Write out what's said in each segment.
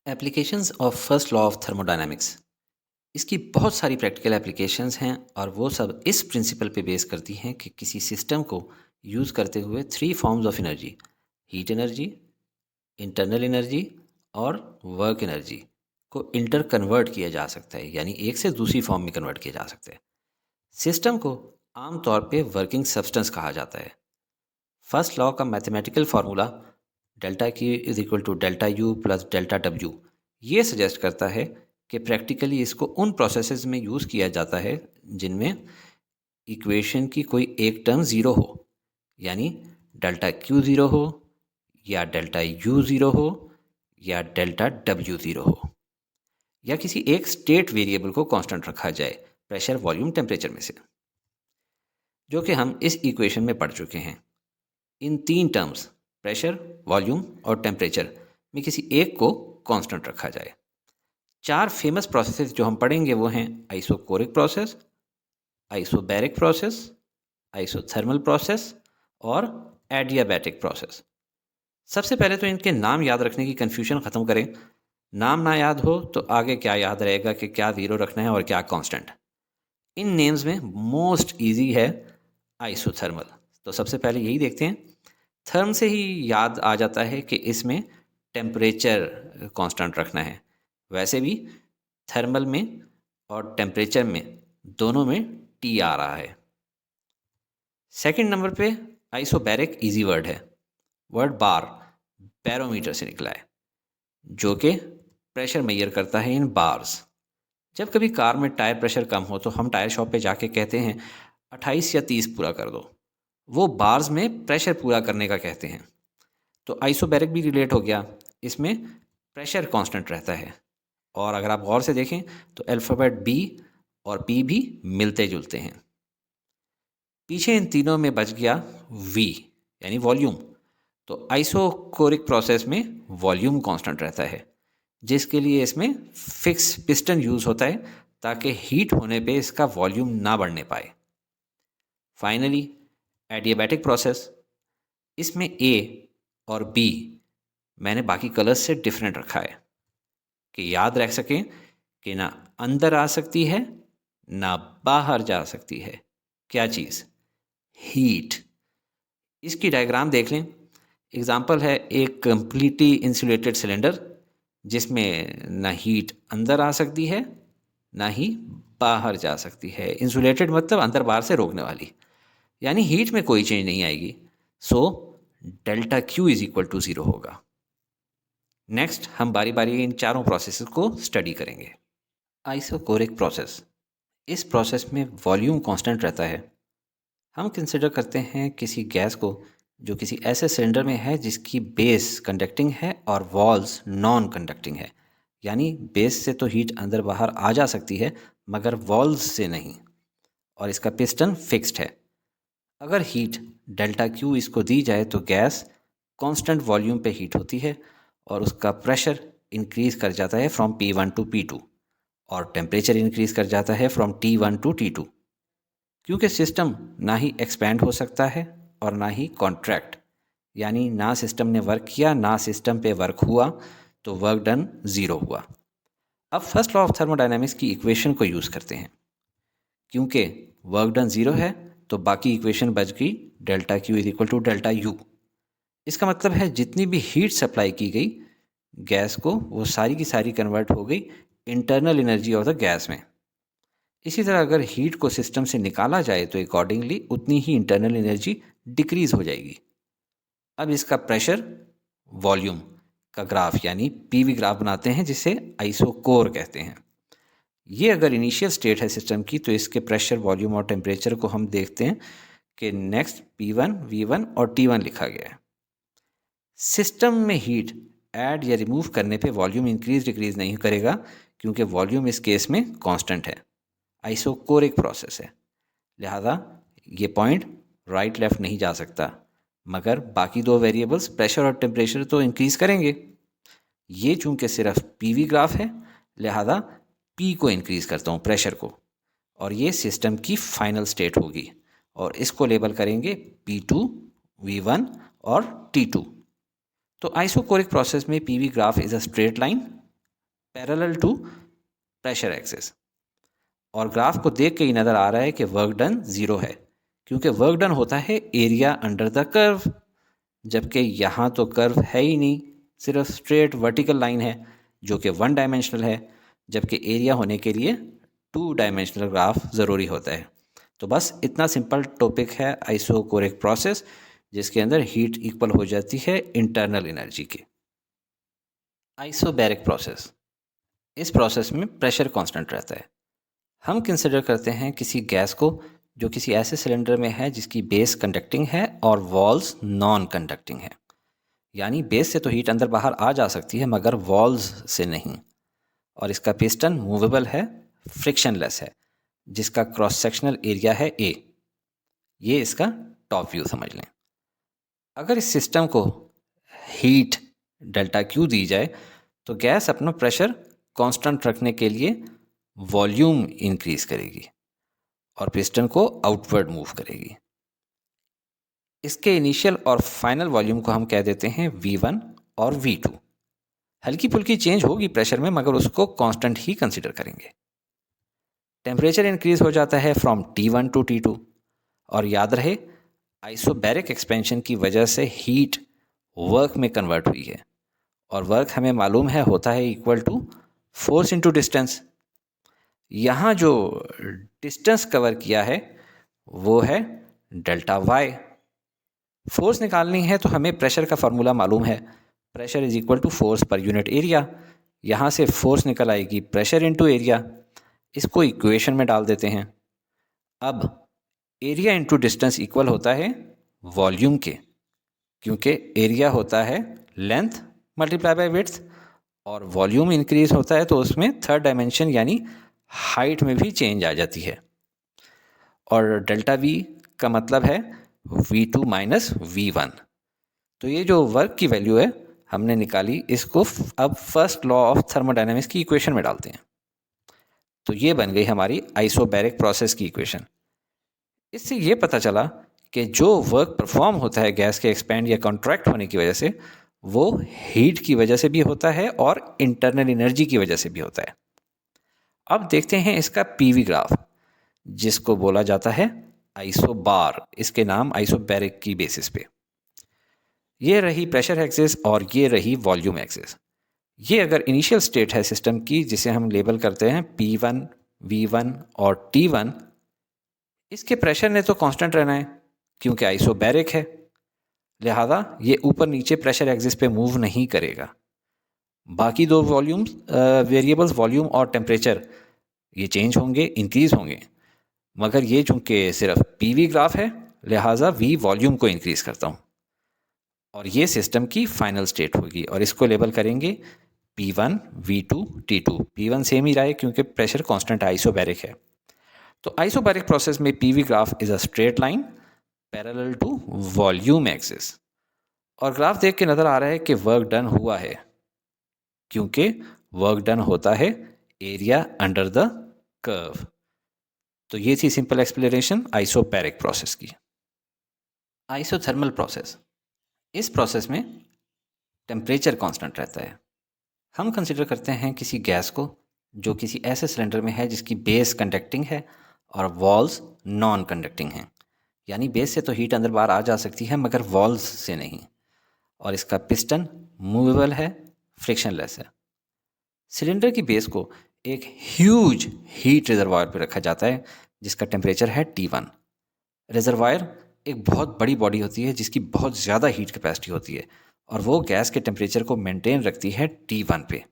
Applications of first law of thermodynamics. इसकी बहुत सारी प्रैक्टिकल एप्लीकेशंस हैं और वो सब इस प्रिंसिपल पे बेस करती हैं कि किसी सिस्टम को यूज़ करते हुए three forms of energy, heat energy, internal energy और वर्क एनर्जी को इंटर कन्वर्ट किया जा सकता है, यानी एक से दूसरी फॉर्म में कन्वर्ट किया जा सकता है। सिस्टम को आमतौर पे वर्किंग सब्सटेंस कहा जाता है। फर्स्ट लॉ का mathematical formula delta Q is equal to delta U plus delta W ये सजेस्ट करता है कि प्रैक्टिकली इसको उन प्रोसेसेस में यूज़ किया जाता है जिनमें इक्वेशन की कोई एक टर्म ज़ीरो हो, यानी डेल्टा क्यू ज़ीरो हो या डेल्टा यू ज़ीरो हो या डेल्टा डब्ल्यू ज़ीरो हो, या किसी एक स्टेट वेरिएबल को कांस्टेंट रखा जाए प्रेशर, वॉल्यूम, टेम्परेचर में से, जो कि हम इस इक्वेशन में पढ़ चुके हैं। इन तीन टर्म्स प्रेशर, वॉल्यूम और टेम्परेचर में किसी एक को कांस्टेंट रखा जाए। चार फेमस प्रोसेसेस जो हम पढ़ेंगे वो हैं isochoric process, isobaric process, isothermal process और एडियाबैटिक प्रोसेस। सबसे पहले तो इनके नाम याद रखने की कन्फ्यूजन ख़त्म करें। नाम ना याद हो तो आगे क्या याद रहेगा कि क्या ज़ीरो रखना है और क्या कांस्टेंट। इन नेम्स में मोस्ट इजी है आइसोथर्मल। तो सबसे पहले यही देखते हैं। थर्म से ही याद आ जाता है कि इसमें टेम्परेचर कांस्टेंट रखना है। वैसे भी थर्मल में और टेम्परेचर में दोनों में टी आ रहा है। सेकंड नंबर पे आइसोबैरिक इजी वर्ड है। वर्ड बार बैरोमीटर से निकला है, जो कि प्रेशर मेजर करता है इन बार्स। जब कभी कार में टायर प्रेशर कम हो तो हम टायर शॉप पे जाके कहते हैं 28 या 30 पूरा कर दो। वो बार्स में प्रेशर पूरा करने का कहते हैं। तो आइसोबैरिक भी रिलेट हो गया, इसमें प्रेशर कांस्टेंट रहता है। और अगर आप गौर से देखें तो अल्फ़ाबेट बी और पी भी मिलते जुलते हैं। पीछे इन तीनों में बच गया वी, यानी वॉल्यूम। तो आइसोकोरिक प्रोसेस में वॉल्यूम कांस्टेंट रहता है, जिसके लिए इसमें फिक्स पिस्टन यूज़ होता है ताकि हीट होने पे इसका वॉल्यूम ना बढ़ने पाए। फाइनली एडियाबैटिक प्रोसेस, इसमें ए और बी मैंने बाकी कलर्स से डिफरेंट रखा है कि याद रख सकें कि ना अंदर आ सकती है ना बाहर जा सकती है। क्या चीज़? हीट। इसकी डायग्राम देख लें। एग्जाम्पल है एक कंप्लीटली इंसुलेटेड सिलेंडर, जिसमें ना हीट अंदर आ सकती है ना ही बाहर जा सकती है। इंसुलेटेड मतलब अंदर बाहर से रोकने वाली, यानी हीट में कोई चेंज नहीं आएगी। So delta Q is equal to zero होगा। नेक्स्ट हम बारी बारी इन चारों प्रोसेसेस को स्टडी करेंगे। आइसोकोरिक प्रोसेस, इस प्रोसेस में वॉल्यूम कांस्टेंट रहता है। हम कंसिडर करते हैं किसी गैस को जो किसी ऐसे सिलेंडर में है जिसकी बेस कंडक्टिंग है और वॉल्स नॉन कंडक्टिंग है, यानी बेस से तो हीट अंदर बाहर आ जा सकती है मगर वॉल्स से नहीं, और इसका पिस्टन फिक्स्ड है। अगर हीट डेल्टा क्यू इसको दी जाए तो गैस कांस्टेंट वॉल्यूम पे हीट होती है और उसका प्रेशर इंक्रीज कर जाता है फ्रॉम P1 टू P2 और टेम्परेचर इंक्रीज कर जाता है फ्रॉम T1 टू T2। क्योंकि सिस्टम ना ही एक्सपैंड हो सकता है और ना ही कॉन्ट्रैक्ट, यानी ना सिस्टम ने वर्क किया ना सिस्टम पे वर्क हुआ, तो वर्क डन ज़ीरो हुआ। अब फर्स्ट लॉ ऑफ थर्मोडायनामिक्स की इक्वेशन को यूज़ करते हैं। क्योंकि वर्क डन ज़ीरो है तो बाकी इक्वेशन बच गई delta Q is equal to delta U. इसका मतलब है जितनी भी हीट सप्लाई की गई गैस को वो सारी की सारी कन्वर्ट हो गई internal energy of the gas में। इसी तरह अगर हीट को सिस्टम से निकाला जाए तो अकॉर्डिंगली उतनी ही इंटरनल एनर्जी डिक्रीज हो जाएगी। अब इसका प्रेशर वॉल्यूम का ग्राफ यानी पीवी ग्राफ बनाते हैं, जिसे आइसोकोर कहते हैं। ये अगर इनिशियल स्टेट है सिस्टम की तो इसके प्रेशर, वॉल्यूम और टेम्परेचर को हम देखते हैं कि नेक्स्ट P1, V1 और T1 लिखा गया है। सिस्टम में हीट ऐड या रिमूव करने पे वॉल्यूम इंक्रीज डिक्रीज नहीं करेगा, क्योंकि वॉल्यूम इस केस में कांस्टेंट है, आइसोकोरिक प्रोसेस है। लिहाजा ये पॉइंट राइट लेफ्ट नहीं जा सकता, मगर बाकी दो वेरिएबल्स प्रेशर और टेम्परेचर तो इंक्रीज करेंगे। ये चूंकि सिर्फ पीवी ग्राफ है, लिहाजा पी को इंक्रीज करता हूँ, प्रेशर को, और ये सिस्टम की फाइनल स्टेट होगी और इसको लेबल करेंगे P2, V1 और T2। तो आइसोकोरिक प्रोसेस में PV graph is a straight line parallel to pressure axis. और ग्राफ को देख के ही नज़र आ रहा है कि वर्क डन 0 है, क्योंकि वर्क डन होता है एरिया अंडर द कर्व, जबकि यहाँ तो कर्व है ही नहीं, सिर्फ स्ट्रेट वर्टिकल लाइन है जो कि 1 डायमेंशनल है, जबकि एरिया होने के लिए 2 डायमेंशनल ग्राफ ज़रूरी होता है। तो बस इतना सिंपल टॉपिक है आइसोकोरिक प्रोसेस, जिसके अंदर हीट इक्वल हो जाती है इंटरनल एनर्जी के। आइसोबैरिक प्रोसेस, इस प्रोसेस में प्रेशर कांस्टेंट रहता है। हम कंसिडर करते हैं किसी गैस को जो किसी ऐसे सिलेंडर में है जिसकी बेस कंडक्टिंग है और वॉल्स नॉन कंडक्टिंग है। यानी बेस से तो हीट अंदर बाहर आ जा सकती है मगर वॉल्स से नहीं। और इसका पिस्टन मूवेबल है, फ्रिक्शनलेस है, जिसका क्रॉस सेक्शनल एरिया है ए। ये इसका टॉप व्यू समझ लें। अगर इस सिस्टम को हीट डेल्टा क्यू दी जाए तो गैस अपना प्रेशर कांस्टेंट रखने के लिए वॉल्यूम इंक्रीज करेगी और पिस्टन को आउटवर्ड मूव करेगी। इसके इनिशियल और फाइनल वॉल्यूम को हम कह देते हैं V1 और V2। हल्की फुल्की चेंज होगी प्रेशर में मगर उसको कांस्टेंट ही कंसीडर करेंगे। टेम्परेचर इंक्रीज हो जाता है फ्रॉम T1 टू T2। और याद रहे आइसोबैरिक एक्सपेंशन की वजह से हीट वर्क में कन्वर्ट हुई है और वर्क हमें मालूम है होता है equal to force into distance. यहाँ जो डिस्टेंस कवर किया है वो है डेल्टा वाई। फोर्स निकालनी है तो हमें प्रेशर का फार्मूला मालूम है, pressure is equal to force per unit area. यहाँ से फोर्स निकल आएगी प्रेशर इनटू एरिया। इसको इक्वेशन में डाल देते हैं। अब एरिया इनटू डिस्टेंस इक्वल होता है वॉल्यूम के, क्योंकि एरिया होता है लेंथ मल्टीप्लाई बाय विड्थ और वॉल्यूम इंक्रीज होता है तो उसमें थर्ड डायमेंशन यानी हाइट में भी चेंज आ जाती है। और डेल्टा वी का मतलब है V2 माइनस V1। तो ये जो वर्क की वैल्यू है हमने निकाली, इसको अब फर्स्ट लॉ ऑफ थर्मोडायनेमिक्स की इक्वेशन में डालते हैं। तो ये बन गई हमारी आइसोबैरिक प्रोसेस की इक्वेशन। इससे ये पता चला कि जो वर्क परफॉर्म होता है गैस के एक्सपैंड या कॉन्ट्रैक्ट होने की वजह से, वो हीट की वजह से भी होता है और इंटरनल एनर्जी की वजह से भी होता है। अब देखते हैं इसका पीवी ग्राफ, जिसको बोला जाता है आइसोबार, इसके नाम आइसोबैरिक की बेसिस पे। ये रही प्रेशर एक्सिस और ये रही वॉल्यूम एक्सिस। ये अगर इनिशियल स्टेट है सिस्टम की, जिसे हम लेबल करते हैं P1, V1 और T1, इसके प्रेशर ने तो कांस्टेंट रहना है क्योंकि आइसोबैरिक है, लिहाजा ये ऊपर नीचे प्रेशर एक्सिस पे मूव नहीं करेगा। बाकी दो वॉल्यूम्स वेरिएबल्स वॉल्यूम और टेम्परेचर ये चेंज होंगे, इंक्रीज होंगे, मगर ये चूंकि सिर्फ पीवी ग्राफ है लिहाजा वी वॉल्यूम को इंक्रीज करता हूँ और ये सिस्टम की फाइनल स्टेट होगी और इसको लेबल करेंगे P1, V2, T2। P1 same ही रहा है क्योंकि प्रेशर कांस्टेंट आइसोबैरिक है। तो आइसोबैरिक प्रोसेस में PV graph is a straight line parallel to volume axis. और ग्राफ देख के नजर आ रहा है कि वर्क डन हुआ है, क्योंकि वर्क डन होता है एरिया अंडर द कर्व। तो ये थी सिंपल एक्सप्लेनेशन आइसोबैरिक प्रोसेस की। आइसोथर्मल प्रोसेस, इस प्रोसेस में टेम्परेचर कांस्टेंट रहता है। हम कंसिडर करते हैं किसी गैस को जो किसी ऐसे सिलेंडर में है जिसकी बेस कंडक्टिंग है और वॉल्स नॉन कंडक्टिंग हैं। यानी बेस से तो हीट अंदर बाहर आ जा सकती है मगर वॉल्स से नहीं। और इसका पिस्टन मूवेबल है, फ्रिक्शनलेस है। सिलेंडर की बेस को एक ह्यूज हीट रिजर्वायर पर रखा जाता है जिसका टेम्परेचर है T1। रिजर्वायर एक बहुत बड़ी बॉडी होती है जिसकी बहुत ज़्यादा हीट कैपेसिटी होती है और वो गैस के टेम्परेचर को मेंटेन रखती है T1 पे।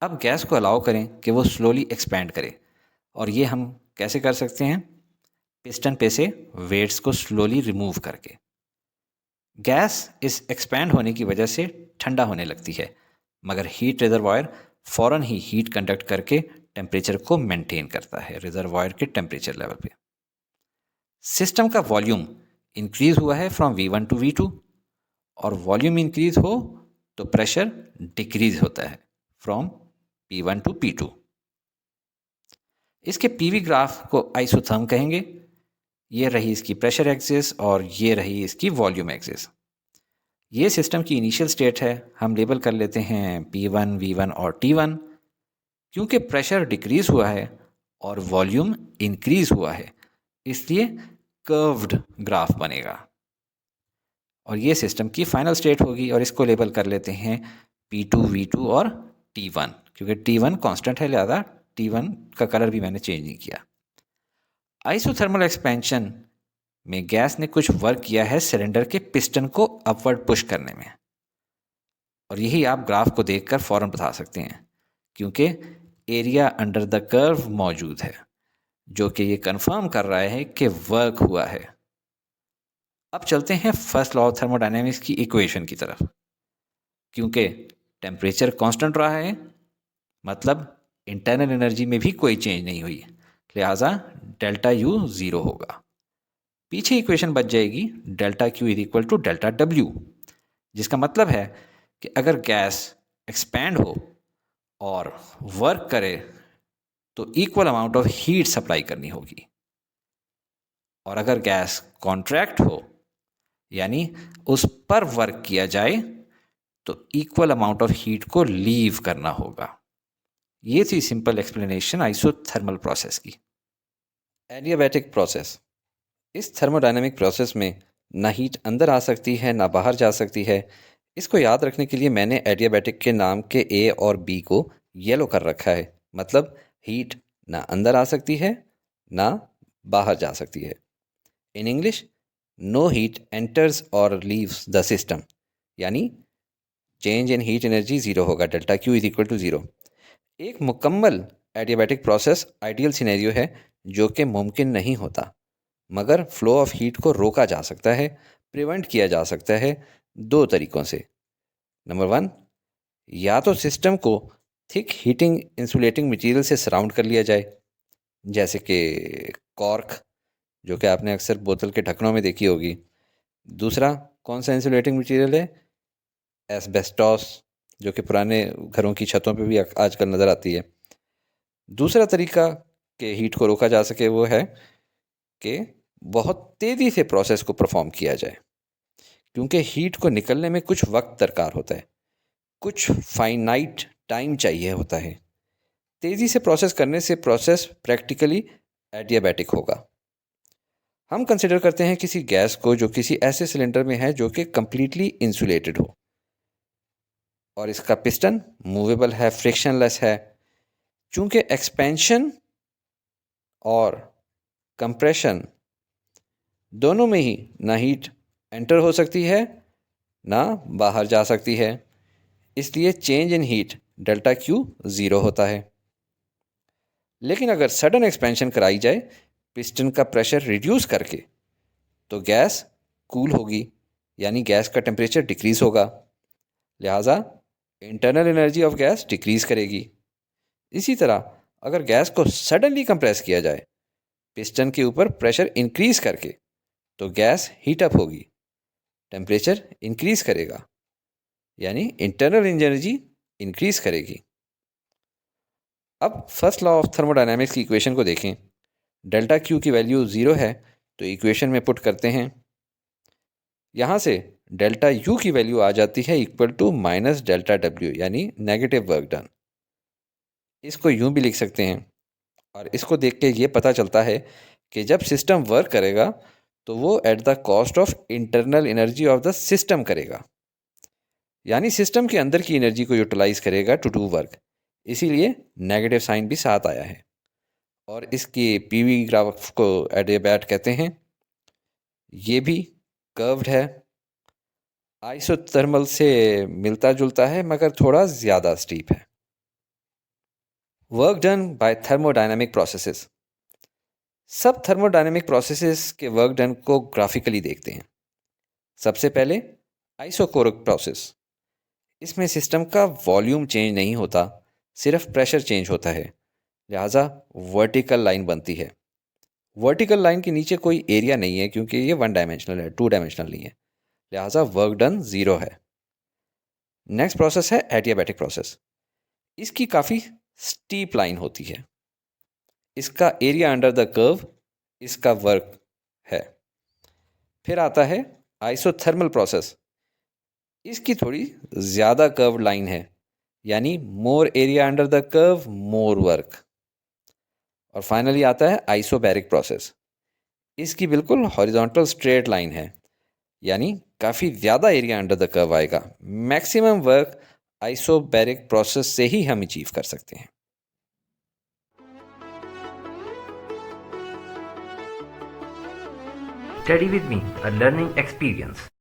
अब गैस को अलाउ करें कि वो स्लोली एक्सपैंड करे, और ये हम कैसे कर सकते हैं? पिस्टन पे से वेट्स को स्लोली रिमूव करके। गैस इस एक्सपैंड होने की वजह से ठंडा होने लगती है, मगर हीट रिजर्वायर फ़ौरन ही हीट कंडक्ट करके टेम्परेचर को मेंटेन करता है रिजर्वायर के टेम्परेचर लेवल पे। सिस्टम का वॉल्यूम इंक्रीज हुआ है फ्रॉम V1 टू V2, और वॉल्यूम इंक्रीज हो तो प्रेशर डिक्रीज होता है फ्रॉम P1 टू P2। इसके पीवी ग्राफ को आइसोथर्म कहेंगे। ये रही इसकी प्रेशर एक्सिस और ये रही इसकी वॉल्यूम एक्सिस। ये सिस्टम की इनिशियल स्टेट है, हम लेबल कर लेते हैं P1, V1 और T1। क्योंकि प्रेशर डिक्रीज हुआ है और वॉल्यूम इंक्रीज हुआ है, इसलिए कर्व्ड ग्राफ बनेगा और ये सिस्टम की फाइनल स्टेट होगी और इसको लेबल कर लेते हैं P2, V2 और T1। क्योंकि T1 कांस्टेंट है, लिहाजा T1 का कलर भी मैंने चेंज नहीं किया। आइसोथर्मल एक्सपेंशन में गैस ने कुछ वर्क किया है सिलेंडर के पिस्टन को अपवर्ड पुश करने में, और यही आप ग्राफ को देखकर फौरन बता सकते हैं क्योंकि एरिया अंडर द कर्व मौजूद है जो कि ये कंफर्म कर रहा है कि वर्क हुआ है। अब चलते हैं फर्स्ट लॉ ऑफ थर्मोडायनेमिक्स की इक्वेशन की तरफ। क्योंकि टेम्परेचर कांस्टेंट रहा है, मतलब इंटरनल एनर्जी में भी कोई चेंज नहीं हुई, लिहाजा डेल्टा यू ज़ीरो होगा। पीछे इक्वेशन बच जाएगी delta Q is equal to delta W, जिसका मतलब है कि अगर गैस एक्सपैंड हो और वर्क करे तो equal amount of heat supply करनी होगी, और अगर गैस कॉन्ट्रैक्ट हो यानी उस पर वर्क किया जाए तो इक्वल अमाउंट ऑफ हीट को लीव करना होगा। ये थी सिंपल एक्सप्लेनेशन आइसोथर्मल प्रोसेस की। एडियाबैटिक प्रोसेस, इस थर्मोडायनेमिक प्रोसेस में ना हीट अंदर आ सकती है ना बाहर जा सकती है। इसको याद रखने के लिए मैंने एडियाबैटिक के नाम के ए और बी को येलो कर रखा है, मतलब हीट ना अंदर आ सकती है ना बाहर जा सकती है। In English, no heat enters or leaves the system, यानी change in heat energy zero होगा, delta Q is equal to zero. एक मुकम्मल एडियाबैटिक प्रोसेस आइडियल सिनेरियो है जो कि मुमकिन नहीं होता, मगर फ्लो ऑफ हीट को रोका जा सकता है, प्रिवेंट किया जा सकता है दो तरीक़ों से। नंबर वन, या तो सिस्टम को थिक हीटिंग इंसुलेटिंग मटेरियल से सराउंड कर लिया जाए, जैसे कि कॉर्क, जो कि आपने अक्सर बोतल के ढक्कनों में देखी होगी। दूसरा कौन सा इंसुलेटिंग मटेरियल है? एस्बेस्टॉस, जो कि पुराने घरों की छतों पे भी आजकल नज़र आती है। दूसरा तरीका कि हीट को रोका जा सके वो है कि बहुत तेज़ी से प्रोसेस को परफॉर्म किया जाए, क्योंकि हीट को निकलने में कुछ वक्त दरकार होता है, कुछ फाइनाइट टाइम चाहिए होता है। तेज़ी से प्रोसेस करने से प्रोसेस प्रैक्टिकली एडियाबैटिक होगा। हम कंसिडर करते हैं किसी गैस को जो किसी ऐसे सिलेंडर में है जो कि कंप्लीटली इंसुलेटेड हो और इसका पिस्टन मूवेबल है, फ्रिक्शनलेस है। चूंकि एक्सपेंशन और कंप्रेशन दोनों में ही ना हीट एंटर हो सकती है ना बाहर जा सकती है, इसलिए change in heat delta Q zero होता है। लेकिन अगर सडन एक्सपेंशन कराई जाए पिस्टन का प्रेशर रिड्यूस करके, तो गैस कूल होगी, यानी गैस का टेम्परेचर डिक्रीज़ होगा, लिहाजा internal energy of gas decrease करेगी। इसी तरह अगर गैस को सडनली कंप्रेस किया जाए पिस्टन के ऊपर प्रेशर इंक्रीज़ करके, तो गैस हीट अप होगी, टेम्परेचर इंक्रीज़ करेगा, यानी इंटरनल एनर्जी इंक्रीज़ करेगी। अब फर्स्ट लॉ ऑफ थर्मोडायनेमिक्स की इक्वेशन को देखें। डेल्टा क्यू की वैल्यू ज़ीरो है तो इक्वेशन में पुट करते हैं। यहाँ से डेल्टा यू की वैल्यू आ जाती है equal to minus delta W, यानी नेगेटिव वर्क डन। इसको यूँ भी लिख सकते हैं, और इसको देख के ये पता चलता है कि जब सिस्टम वर्क करेगा तो वो at the cost of internal energy of the system करेगा, यानी सिस्टम के अंदर की एनर्जी को यूटिलाइज करेगा टू डू वर्क। इसीलिए नेगेटिव साइन भी साथ आया है, और इसके पीवी ग्राफ को एडियाबैट कहते हैं। ये भी कर्व्ड है, आइसोथर्मल से मिलता जुलता है मगर थोड़ा ज़्यादा स्टीप है। Work done by thermodynamic processes. सब थर्मोडायनामिक प्रोसेसेस के वर्क डन को ग्राफिकली देखते हैं। सबसे पहले आइसोकोरिक प्रोसेस, इसमें सिस्टम का वॉल्यूम चेंज नहीं होता, सिर्फ प्रेशर चेंज होता है, लिहाजा वर्टिकल लाइन बनती है। वर्टिकल लाइन के नीचे कोई एरिया नहीं है क्योंकि ये वन डायमेंशनल है, टू डायमेंशनल नहीं है, लिहाजा वर्क डन ज़ीरो है। नेक्स्ट प्रोसेस है एडियाबैटिक प्रोसेस। इसकी काफ़ी स्टीप लाइन होती है, इसका एरिया अंडर द कर्व इसका वर्क है। फिर आता है आइसोथर्मल प्रोसेस। इसकी थोड़ी ज़्यादा कर्व्ड लाइन है, यानी more area under the curve more work. और फाइनली आता है आइसोबैरिक प्रोसेस। इसकी बिल्कुल हॉरिजॉन्टल स्ट्रेट लाइन है, यानी काफ़ी ज़्यादा एरिया अंडर द कर्व आएगा। मैक्सिमम वर्क आइसोबैरिक प्रोसेस से ही हम अचीव कर सकते हैं। Study with me, a learning experience.